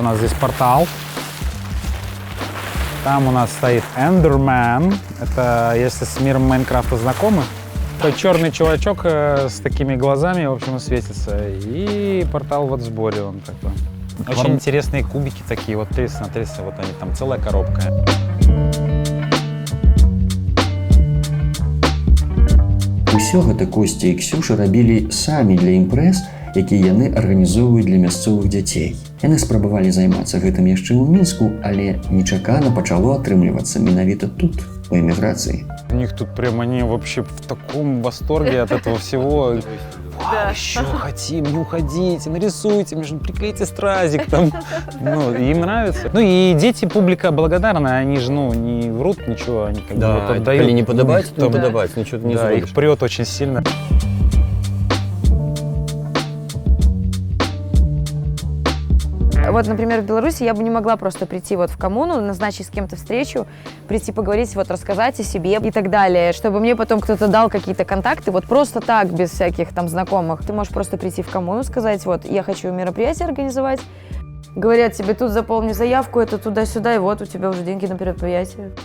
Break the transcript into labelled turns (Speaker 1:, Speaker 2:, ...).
Speaker 1: у нас здесь портал. Там у нас стоит Enderman. Это, если с миром Майнкрафта знакомы, такой черный чувачок с такими глазами, в общем, светится. И портал вот в сборе он такой. Очень интересные кубики такие. Вот смотри, вот они, там целая коробка.
Speaker 2: Усё гэта Костя і Ксюша рабілі самі для імпрэз, якія яны арганізоўваюць для мясцовых дзяцей. Яны спрабавалі займацца гэтым яшчэ ў Мінску, але нечакана пачало атрымлівацца менавіта тут, у эміграцыі.
Speaker 1: У них тут прям они вообще в таком восторге от этого всего. Вау, еще хотим, не уходите, нарисуйте, приклейте стразик там. Ну, им нравится. Ну и дети, публика благодарна, они же, ну, не врут ничего, они как бы вот отдают.
Speaker 3: Или не подобать, то подобать, ничего не
Speaker 1: да, их прет очень сильно.
Speaker 4: Вот, например, в Беларуси я бы не могла просто прийти вот в коммуну, назначить с кем-то встречу, прийти поговорить, вот рассказать о себе и так далее, чтобы мне потом кто-то дал какие-то контакты, вот просто так, без всяких там знакомых. Ты можешь просто прийти в коммуну, сказать, вот, я хочу мероприятие организовать. Говорят тебе, тут заполни заявку, это туда-сюда, и вот у тебя уже деньги на мероприятие.